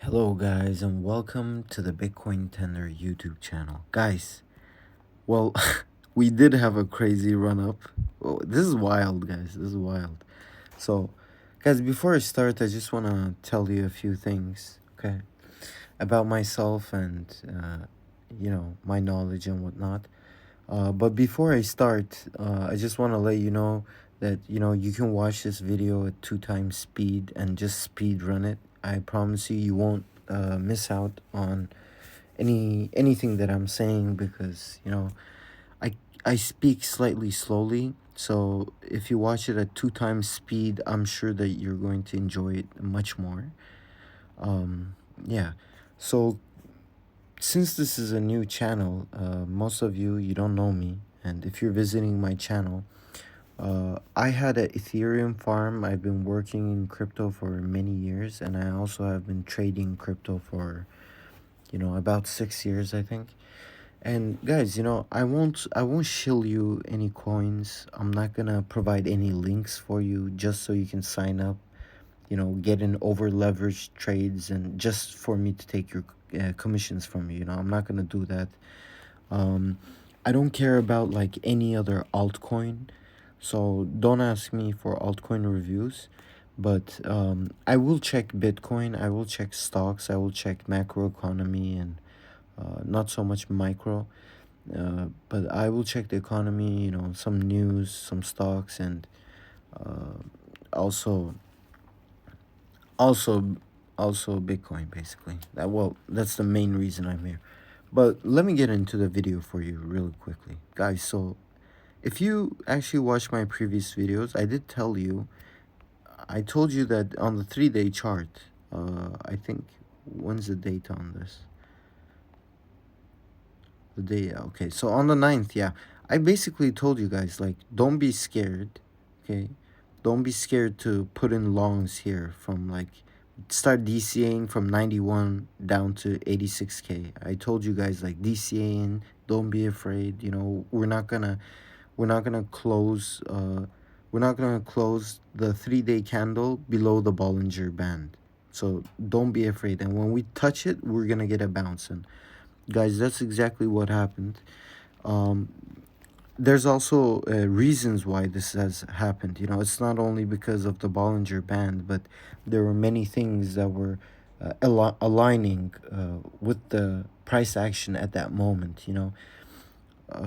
Hello guys and welcome to the Bitcoin Tender YouTube channel. Guys, well, we did have a crazy run up. Oh, this is wild, guys. This is wild. So, guys, before I start, I just want to tell you a few things, okay, about myself and my knowledge and whatnot. But before I start, I just want to let you know that you can watch this video at 2 times speed and just speed run it. I promise you, you won't miss out on anything that I'm saying because I I speak slightly slowly. So if you watch it at 2 times speed, I'm sure that you're going to enjoy it much more. Yeah. So since this is a new channel, most of you don't know me, and if you're visiting my channel, I had an Ethereum farm. I've been working in crypto for many years, and I also have been trading crypto for about 6 years, I think. And guys, I won't shill you any coins. I'm not gonna provide any links for you just so you can sign up, get in over leveraged trades and just for me to take your commissions from you. I'm not gonna do that. Um, I don't care about like any other altcoin, so don't ask me for altcoin reviews. But I will check Bitcoin, I will check stocks, I will check macroeconomy and not so much micro. But I will check the economy, some news, some stocks, and uh, also also also Bitcoin basically. That's the main reason I'm here. But let me get into the video for you really quickly. Guys, so if you actually watched my previous videos, I told you that on the 3-day chart, I think, when's the date on this? The day, okay, so on the 9th, yeah, I basically told you guys, like, don't be scared, okay? Don't be scared to put in longs here from, like, start DCAing from 91 down to 86K. I told you guys, like, DCAing, don't be afraid, we're not gonna close, the 3-day candle below the Bollinger Band. So don't be afraid, and when we touch it, we're gonna get a bounce. And guys, that's exactly what happened. um, there's also reasons why this has happened. It's not only because of the Bollinger Band, but there were many things that were aligning with the price action at that moment.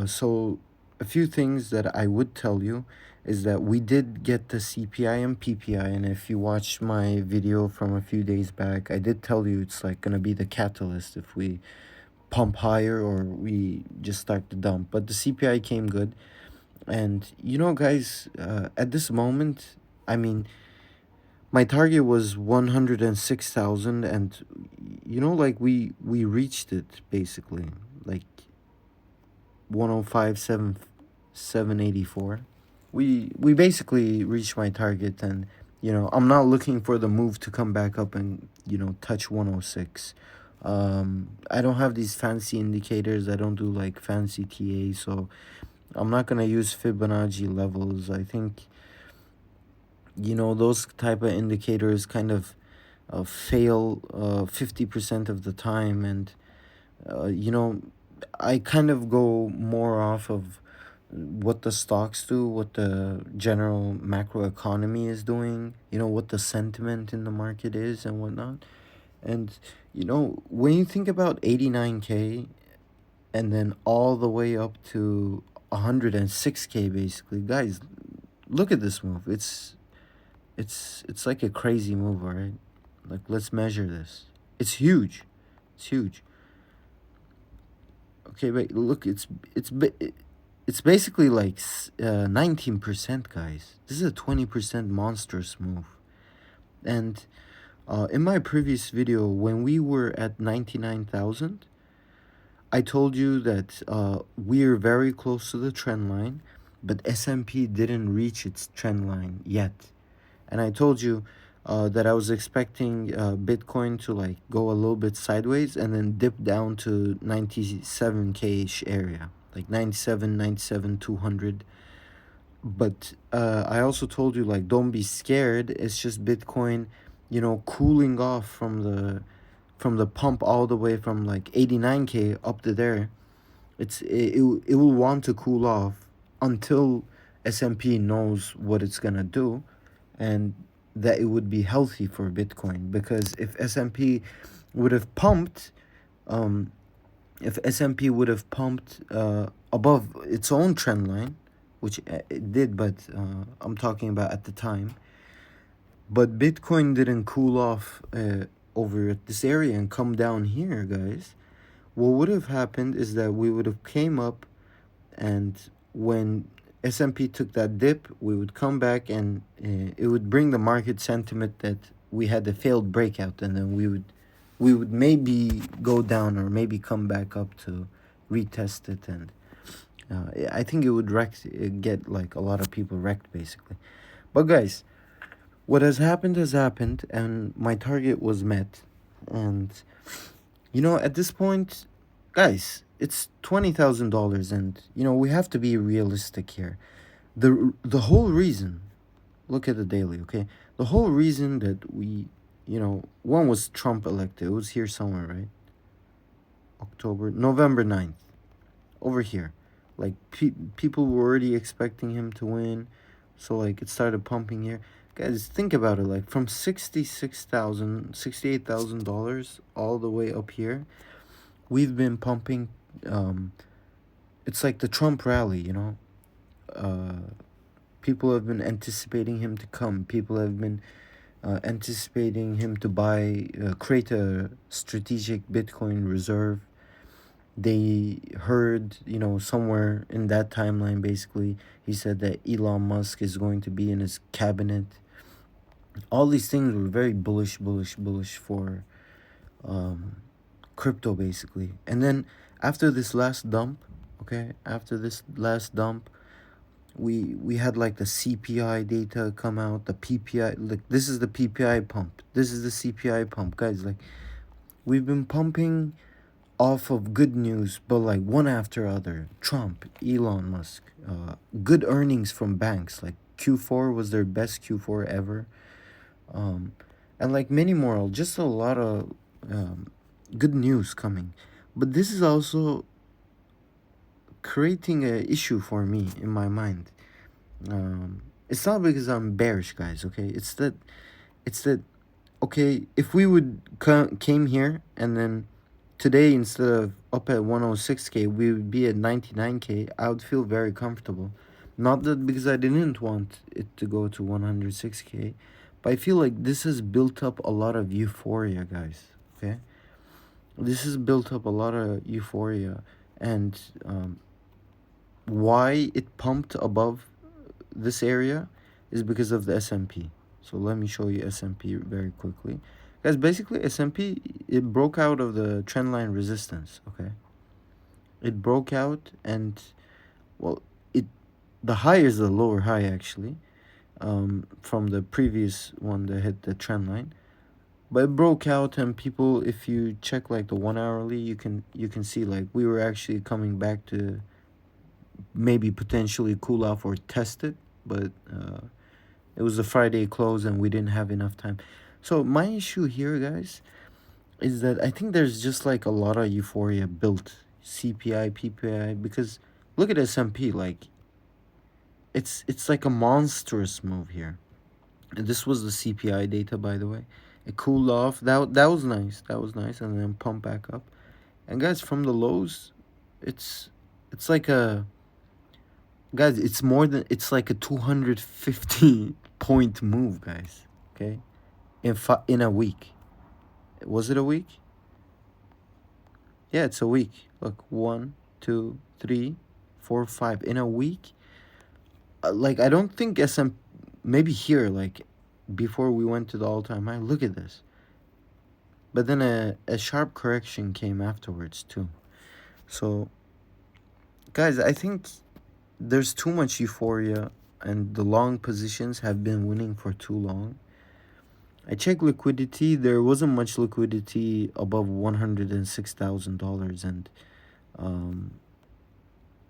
So a few things that I would tell you is that we did get the CPI and PPI, and if you watch my video from a few days back, I did tell you it's like gonna be the catalyst if we pump higher or we just start to dump. But the CPI came good. And guys, at this moment, I mean, my target was 106,000, and like we reached it basically, like 105,784. We basically reached my target, and I'm not looking for the move to come back up and touch 106. I don't have these fancy indicators. I don't do like fancy TA, so I'm not gonna use Fibonacci levels. I think those type of indicators kind of fail 50% of the time. And I kind of go more off of what the stocks do, what the general macroeconomy is doing, what the sentiment in the market is and whatnot. And when you think about 89K and then all the way up to 106K, basically, guys, look at this move. It's like a crazy move, all right? Like, let's measure this. It's huge. It's huge. Okay, wait, look, it's basically like 19%, guys. This is a 20% monstrous move. And in my previous video, when we were at 99,000, I told you that we're very close to the trend line, but S&P didn't reach its trend line yet. And I told you that I was expecting Bitcoin to like go a little bit sideways and then dip down to 97K-ish area, like 97, 200. But I also told you, like, don't be scared. It's just Bitcoin, cooling off from the from the pump all the way from like 89K up to there, it will want to cool off until S&P knows what it's gonna do, and that it would be healthy for Bitcoin. Because if S&P would have pumped, um, if S&P would have pumped above its own trend line, which it did, but I'm talking about at the time. But Bitcoin didn't cool off over at this area and come down here, guys. What would have happened is that we would have came up, and when S&P took that dip, we would come back, and it would bring the market sentiment that we had a failed breakout, and then we would maybe go down or maybe come back up to retest it. And I think it would get like a lot of people wrecked basically. But guys, what has happened, and my target was met. And at this point, guys, it's $20,000, and we have to be realistic here. The whole reason, look at the daily, okay? The whole reason that one was Trump elected. It was here somewhere, right? November 9th, over here. Like, people were already expecting him to win, so like it started pumping here. Guys, think about it. Like, from $68,000 all the way up here, we've been pumping. It's like the Trump rally, people have been anticipating him to come. People have been anticipating him to create a strategic Bitcoin reserve. They heard, somewhere in that timeline, basically, he said that Elon Musk is going to be in his cabinet. All these things were very bullish for crypto, basically. And then after this last dump, we had like the CPI data come out, the PPI. Like, this is the PPI pump. This is the CPI pump, guys. Like, we've been pumping off of good news, but like one after other. Trump, Elon Musk, good earnings from banks. Like, Q4 was their best Q4 ever. And like many more, just a lot of good news coming. But this is also creating an issue for me in my mind. It's not because I'm bearish, guys, okay? It's that okay, if we would came here, and then today, instead of up at 106K, we would be at 99K, I would feel very comfortable. Not that because I didn't want it to go to 106K, but I feel like this has built up a lot of euphoria, guys, okay? This has built up a lot of euphoria, and why it pumped above this area is because of the S&P. So let me show you S&P very quickly. Guys, basically S&P, it broke out of the trendline resistance, okay? It broke out, and well, the high is the lower high, actually, from the previous one that hit the trend line. But it broke out, and people, if you check like the 1 hourly, you can see like we were actually coming back to maybe potentially cool off or test it, but it was a Friday close and we didn't have enough time. So my issue here, guys, is that I think there's just like a lot of euphoria built, CPI, PPI, because look at S&P, like it's like a monstrous move here. And this was the CPI data, by the way. It cooled off. That was nice. That was nice, and then pump back up. And guys, from the lows, it's like a guys, it's like a 250 point move, guys. Okay, in a week. Was it a week? Yeah, it's a week. Look, 1, 2, 3, 4, 5 in a week. Like, I don't think SM, maybe here, like before we went to the all-time high. Look at this. But then a sharp correction came afterwards too. So, guys, I think there's too much euphoria, and the long positions have been winning for too long. I checked liquidity. There wasn't much liquidity above $106,000, and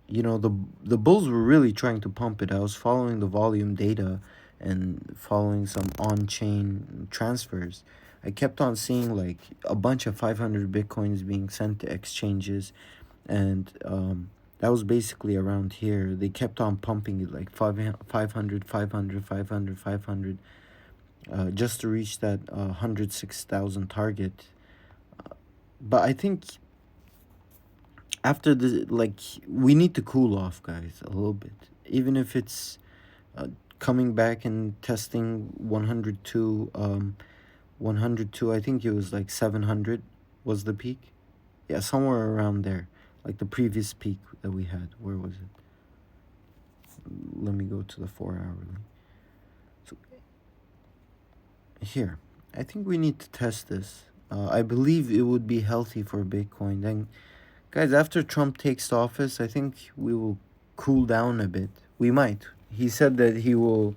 the bulls were really trying to pump it. I was following the volume data and following some on-chain transfers, I kept on seeing like a bunch of 500 bitcoins being sent to exchanges, and that was basically around here. They kept on pumping it like 500, 500, 500, 500, just to reach that 106,000 target. But I think after the, like, we need to cool off, guys, a little bit, even if it's coming back and testing 102, 102. I think it was like 700 was the peak. Yeah, somewhere around there, like the previous peak that we had. Where was it? Let me go to the 4 hourly. So here, I think we need to test this. I believe it would be healthy for Bitcoin. Then, guys, after Trump takes office, I think we will cool down a bit. We might. He said that he will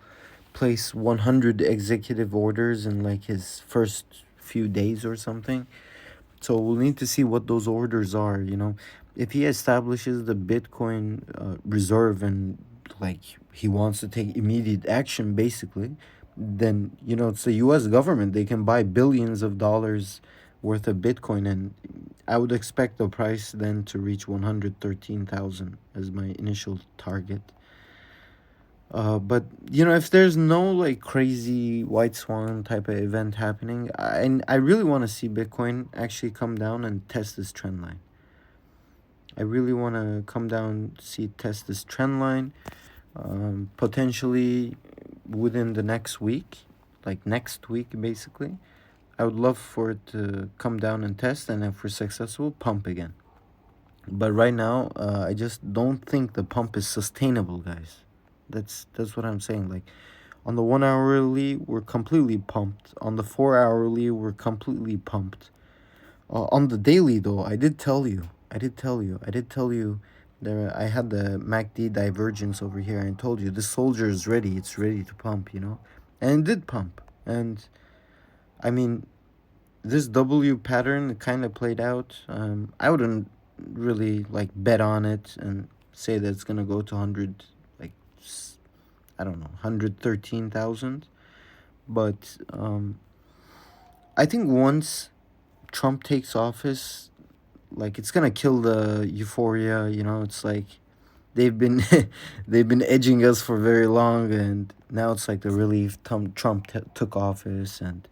place 100 executive orders in like his first few days or something. So we'll need to see what those orders are, you know. If he establishes the Bitcoin reserve and like he wants to take immediate action basically, then you know it's the US government. They can buy billions of dollars worth of Bitcoin, and I would expect the price then to reach 113,000 as my initial target. But you know, if there's no like crazy white swan type of event happening, I really want to see Bitcoin actually come down and test this trend line. I really want to come down, test this trend line, potentially within the next week, like next week basically. I would love for it to come down and test, and if we're successful, pump again. But right now, I just don't think the pump is sustainable, guys. That's what I'm saying. Like on the 1 hourly, we're completely pumped. On the 4 hourly, we're completely pumped. On the daily, though, I did tell you. There, I had the MACD divergence over here, and told you the soldier is ready. It's ready to pump, you know, and it did pump. And I mean, this W pattern kind of played out. I wouldn't really like bet on it and say that it's gonna go to 100, like I don't know, 113,000. But I think once Trump takes office, like it's gonna kill the euphoria. You know, it's like they've been they've been edging us for very long, and now it's like the relief. Trump took office, and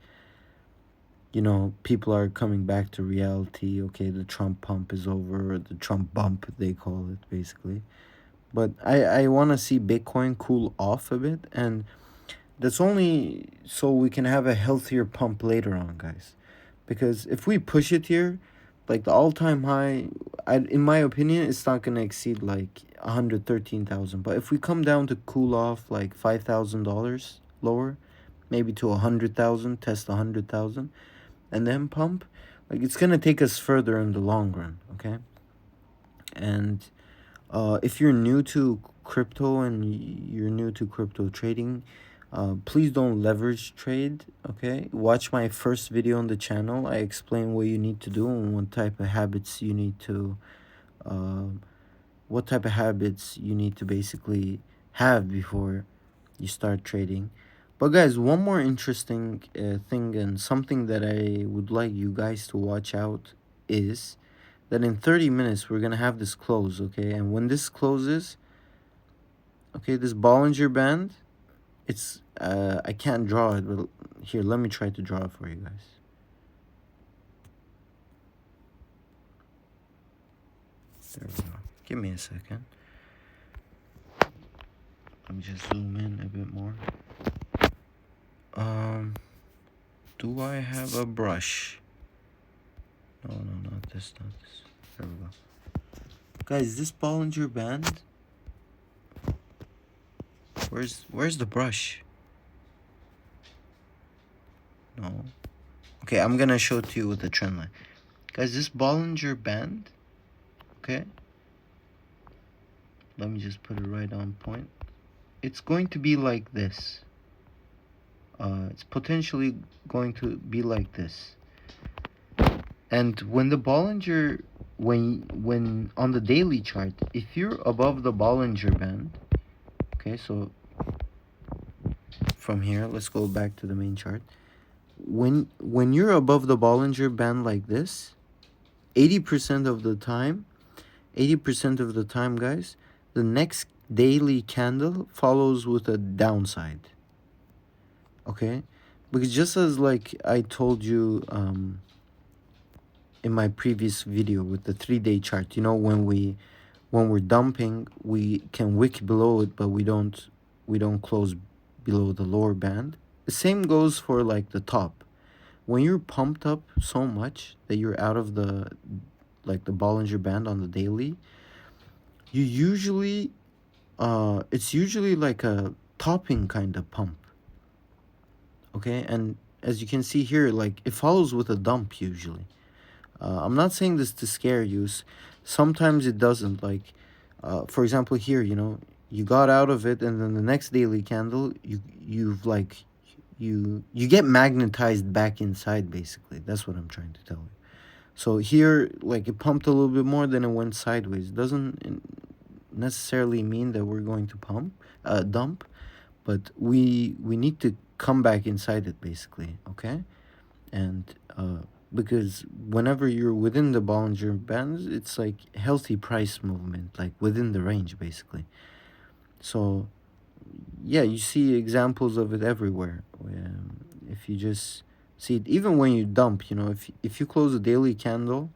you know, people are coming back to reality. Okay, the Trump pump is over, or the Trump bump, they call it, basically. But I want to see Bitcoin cool off a bit, and that's only so we can have a healthier pump later on, guys. Because if we push it here, like the all-time high, in my opinion, it's not going to exceed like 113,000. But if we come down to cool off like $5,000 lower, maybe to 100,000, test 100,000, and then pump, like it's gonna take us further in the long run. Okay. And if you're new to crypto and you're new to crypto trading, please don't leverage trade. Okay, watch my first video on the channel. I explain what you need to do and what type of habits you need to basically have before you start trading. But guys, one more interesting thing, and something that I would like you guys to watch out, is that in 30 minutes we're going to have this close, okay? And when this closes, okay, this Bollinger Band, it's I can't draw it, but here, let me try to draw it for you guys. There we go. Give me a second. Let me just zoom in a bit more. Do I have a brush? No, not this. There we go. Guys, this Bollinger Band. Where's the brush? No. Okay, I'm gonna show it to you with the trend line. Guys, this Bollinger Band, okay? Let me just put it right on point. It's going to be like this. It's potentially going to be like this. And when the Bollinger, when on the daily chart, if you're above the Bollinger Band, okay, so from here, let's go back to the main chart. when you're above the Bollinger Band like this, 80% of the time, 80% of the time, guys, the next daily candle follows with a downside. Okay? Because just as like I told you in my previous video with the 3-day chart, when we're dumping, we can wick below it, but we don't close below the lower band. The same goes for like the top. When you're pumped up so much that you're out of the Bollinger Band on the daily, you usually it's usually like a topping kind of pump. Okay, and as you can see here, like it follows with a dump usually. I'm not saying this to scare you. Sometimes it doesn't. Like, for example, here, you got out of it, and then the next daily candle, you get magnetized back inside. Basically, that's what I'm trying to tell you. So here, like it pumped a little bit more, then it went sideways. Doesn't necessarily mean that we're going to dump, but we need to come back inside it basically. Okay, and because whenever you're within the Bollinger Bands, it's like healthy price movement, like within the range basically. So yeah, you see examples of it everywhere. If you just see it, even when you dump, if you close a daily candle,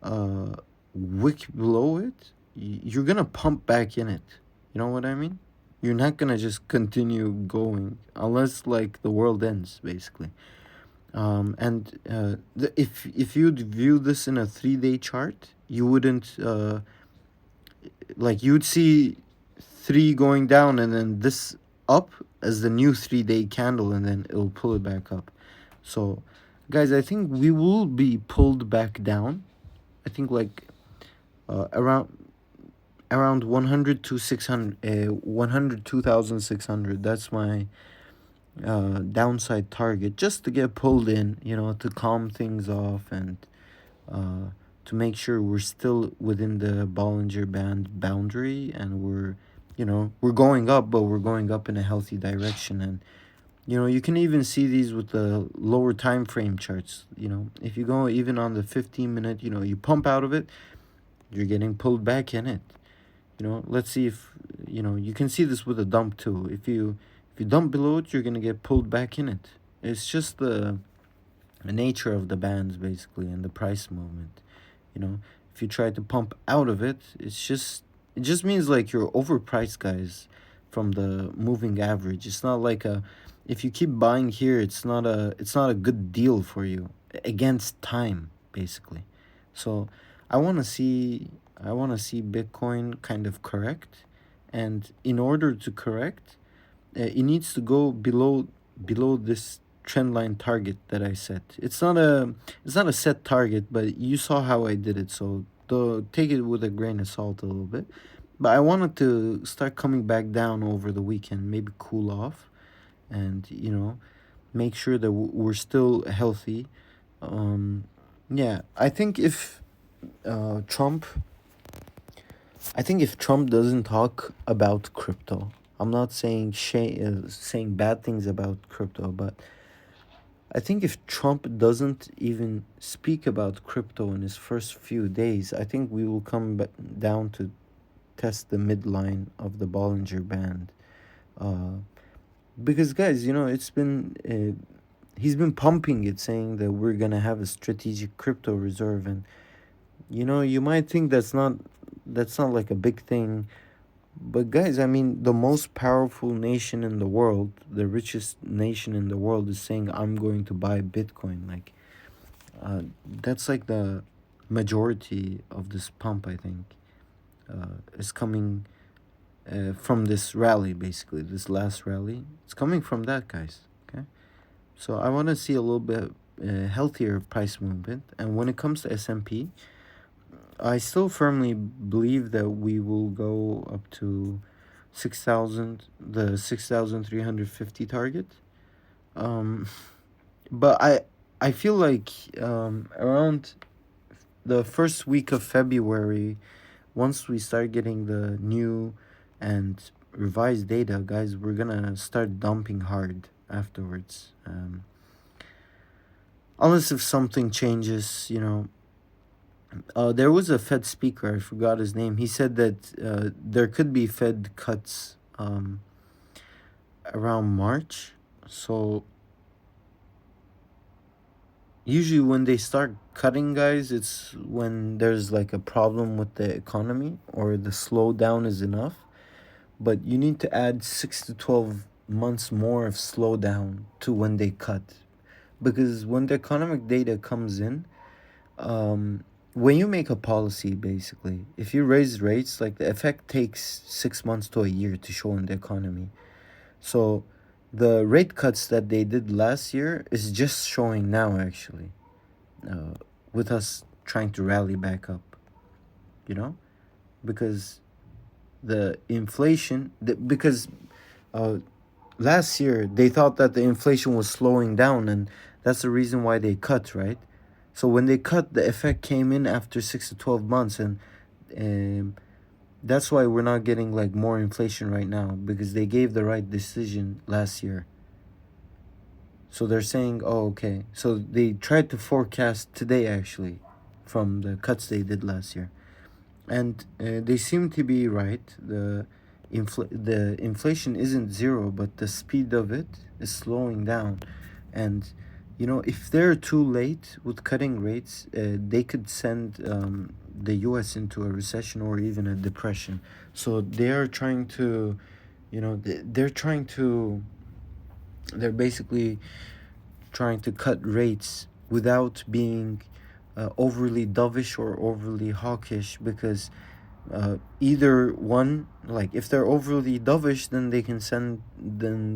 uh, wick below it, you're gonna pump back in it. You know what I mean? You're not gonna just continue going unless like the world ends, basically. And if you'd view this in a 3-day chart, you wouldn't like you'd see three going down and then this up as the new 3-day candle, and then it'll pull it back up. So, guys, I think we will be pulled back down. I think like around 100 to 600, 102,600. That's my downside target, just to get pulled in, to calm things off and to make sure we're still within the Bollinger Band boundary, and we're going up, but we're going up in a healthy direction. And you can even see these with the lower time frame charts. If you go even on the 15-minute, you pump out of it, you're getting pulled back in it. Let's see if you can see this with a dump too. If you dump below it, you're gonna get pulled back in it. It's just the nature of the bands basically, and the price movement. If you try to pump out of it, it just means like you're overpriced, guys, from the moving average. It's not like if you keep buying here, it's not a good deal for you against time basically. So I want to see Bitcoin kind of correct, and in order to correct, it needs to go below this trend line target that I set. It's not a set target, but you saw how I did it, so take it with a grain of salt a little bit. But I wanted to start coming back down over the weekend, maybe cool off, and make sure that we're still healthy. Um, yeah, Trump I think if Trump doesn't talk about crypto, I'm not saying bad things about crypto, but I think if Trump doesn't even speak about crypto in his first few days, I think we will come down to test the midline of the Bollinger Band. Uh, because guys, he's been pumping it, saying that we're gonna have a strategic crypto reserve, and you might think that's not like a big thing, but guys, I mean, the most powerful nation in the world, the richest nation in the world, is saying, I'm going to buy Bitcoin. Like, that's like the majority of this pump, I think, is coming from this rally, basically, this last rally. It's coming from that, guys. Okay. So I want to see a little bit healthier price movement. And when it comes to S&P, I still firmly believe that we will go up to 6,000, the 6,350 target. Um, but I feel like around the first week of February, once we start getting the new and revised data, guys, we're gonna start dumping hard afterwards. unless if something changes, there was a Fed speaker, I forgot his name. He said that there could be Fed cuts around March. So usually when they start cutting, guys, it's when there's like a problem with the economy or the slowdown is enough. But you need to add 6 to 12 months more of slowdown to when they cut. Because when the economic data comes in, when you make a policy, basically, if you raise rates, like the effect takes 6 months to a year to show in the economy. So the rate cuts that they did last year is just showing now, actually, uh, with us trying to rally back up, you know, because the inflation, because uh, last year they thought that the inflation was slowing down, and that's the reason why they cut, right? So when they cut, the effect came in after 6 to 12 months, and um, that's why we're not getting like more inflation right now, because they gave the right decision last year. So they're saying, oh, okay. So they tried to forecast today, actually, from the cuts they did last year, and they seem to be right. The inflation isn't zero, but the speed of it is slowing down, and if they're too late with cutting rates, they could send the U.S. into a recession or even a depression. So they are trying to, they're trying to, they're basically trying to cut rates without being overly dovish or overly hawkish, because either one, like if they're overly dovish, then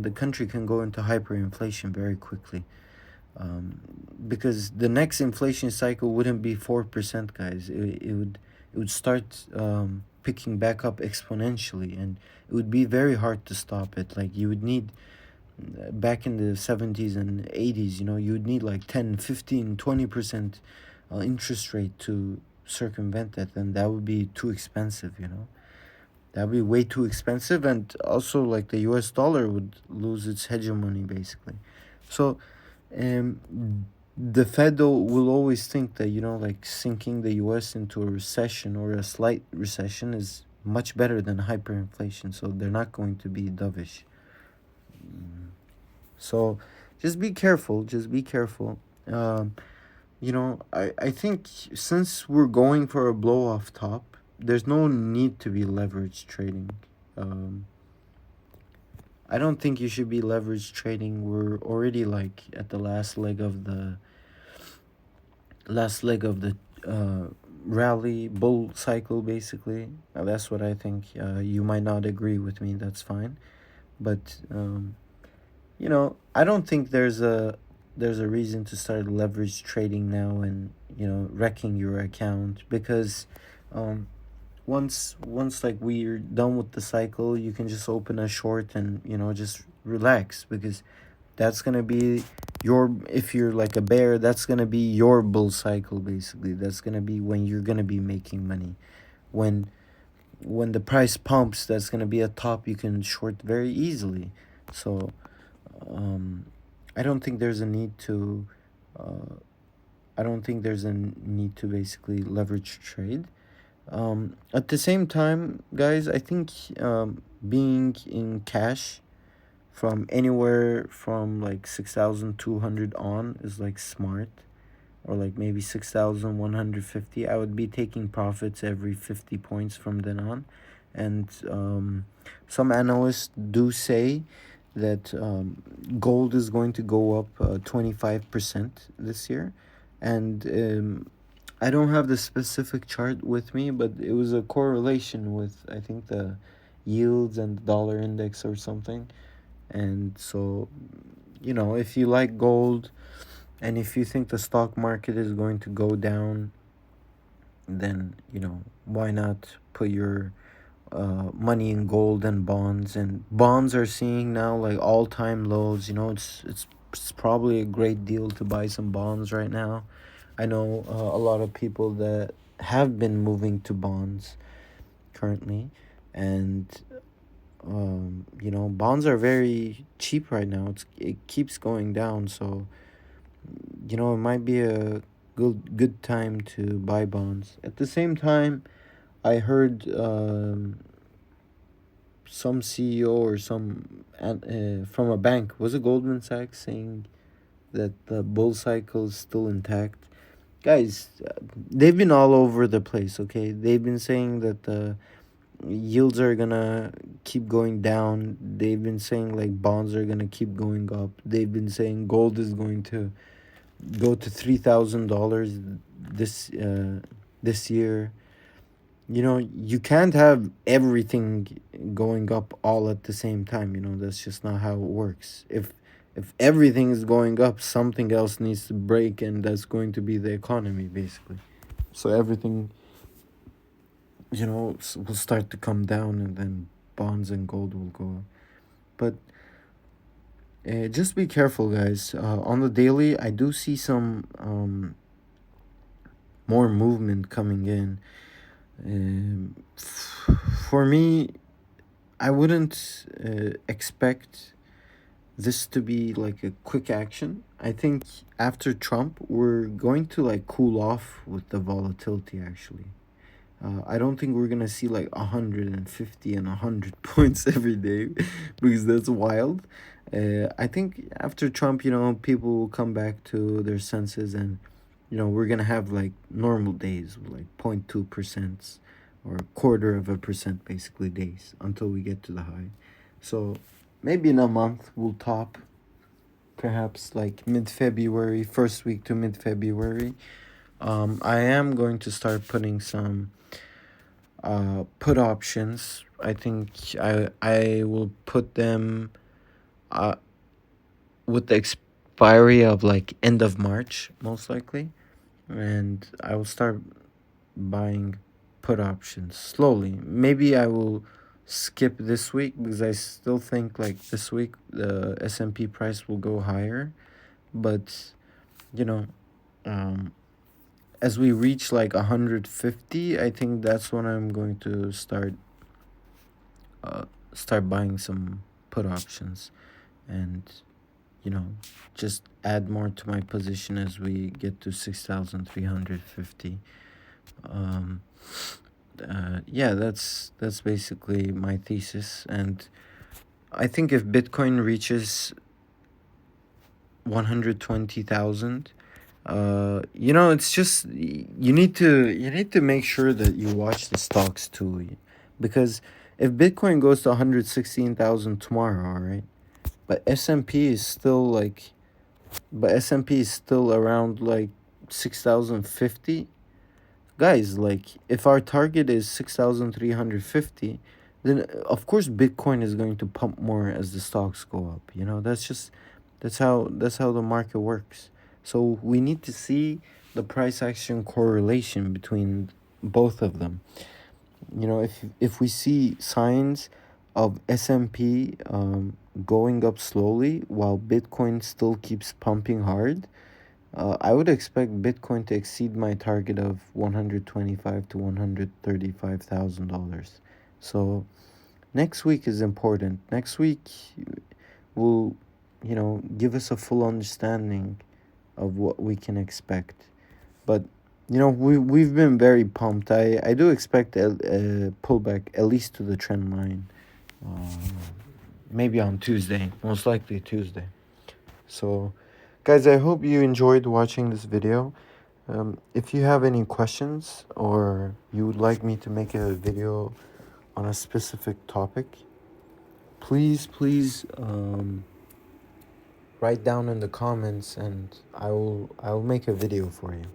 the country can go into hyperinflation very quickly, because the next inflation cycle wouldn't be 4%, guys. It would start picking back up exponentially, and it would be very hard to stop it. Like you would need, back in the 70s and 80s, you would need like 10, 15, 20% interest rate to circumvent that, and that would be too expensive. That would be way too expensive, and also like the US dollar would lose its hegemony, basically. So um, the Fed will always think that, like sinking the US into a recession or a slight recession is much better than hyperinflation, so they're not going to be dovish. So just be careful. Just be careful. I think since we're going for a blow off top, there's no need to be leverage trading. Um, I don't think you should be leverage trading. We're already like at the last leg of the uh, rally bull cycle, basically. That's what I think. You might not agree with me. That's fine, but I don't think there's a reason to start leverage trading now and wrecking your account, because um once like we're done with the cycle, you can just open a short and just relax, because that's going to be if you're like a bear, that's going to be your bull cycle, basically. That's going to be when you're going to be making money. When when the price pumps, that's going to be a top you can short very easily. So um, I don't think there's a need to. Uh, I don't think there's a need to basically leverage trade. At the same time, guys, I think being in cash from anywhere from like 6,200 on is like smart, or like maybe 6,150. I would be taking profits every 50 points from then on. And some analysts do say that gold is going to go up 25% this year. And I don't have the specific chart with me, but it was a correlation with, I think, the yields and the dollar index or something. And so, if you like gold, and if you think the stock market is going to go down, then, why not put your money in gold and bonds? And bonds are seeing now like all-time lows. It's probably a great deal to buy some bonds right now. I know a lot of people that have been moving to bonds currently, and bonds are very cheap right now. It keeps going down, so you know, it might be a good time to buy bonds. At the same time, I heard some CEO or some from a bank, was it Goldman Sachs, saying that the bull cycle is still intact. Guys, they've been all over the place, okay? They've been saying that the yields are gonna keep going down. They've been saying like bonds are gonna keep going up. They've been saying gold is going to go to $3,000 this this year. You know, you can't have everything going up all at the same time. You know, that's just not how it works. If everything is going up, something else needs to break, and that's going to be the economy, basically. So everything, you know, will start to come down, and then bonds and gold will go up. But just be careful, guys. On the daily, I do see some more movement coming in. For me, I wouldn't expect this to be like a quick action. I think after Trump, we're going to like cool off with the volatility actually. I don't think we're gonna see like 150 and 100 points every day because that's wild. I think after Trump, you know, people will come back to their senses, and you know, we're gonna have like normal days with like 0.2% or a quarter of a percent basically days until we get to the high. So maybe in a month we'll top, perhaps like mid February, first week to mid February. I am going to start putting some put options. I think I will put them uh with the expiry of like end of March most likely, and I will start buying put options slowly. Maybe I will skip this week because I still think like this week the S&P price will go higher, but you know, um as we reach like 150, I think that's when I'm going to uh start buying some put options, and you know, just add more to my position as we get to 6,350. um yeah, that's basically my thesis. And I think if Bitcoin reaches 120,000, you know, it's just you need to make sure that you watch the stocks too, because if Bitcoin goes to 116,000 tomorrow, all right, but S&P is still like but S&P is still around like 6,050. Guys, like if our target is 6,350, then of course Bitcoin is going to pump more as the stocks go up. You know, that's how the market works. So we need to see the price action correlation between both of them. You know, if we see signs of S&P going up slowly while Bitcoin still keeps pumping hard, I would expect Bitcoin to exceed my target of 125 to $135,000. So next week is important. Next week will, you know, give us a full understanding of what we can expect. But you know, we've been very pumped. I do expect a pullback at least to the trend line. Uh, Maybe on Tuesday, most likely Tuesday. So, guys, I hope you enjoyed watching this video. If you have any questions or you would like me to make a video on a specific topic, please write down in the comments, and I will make a video for you.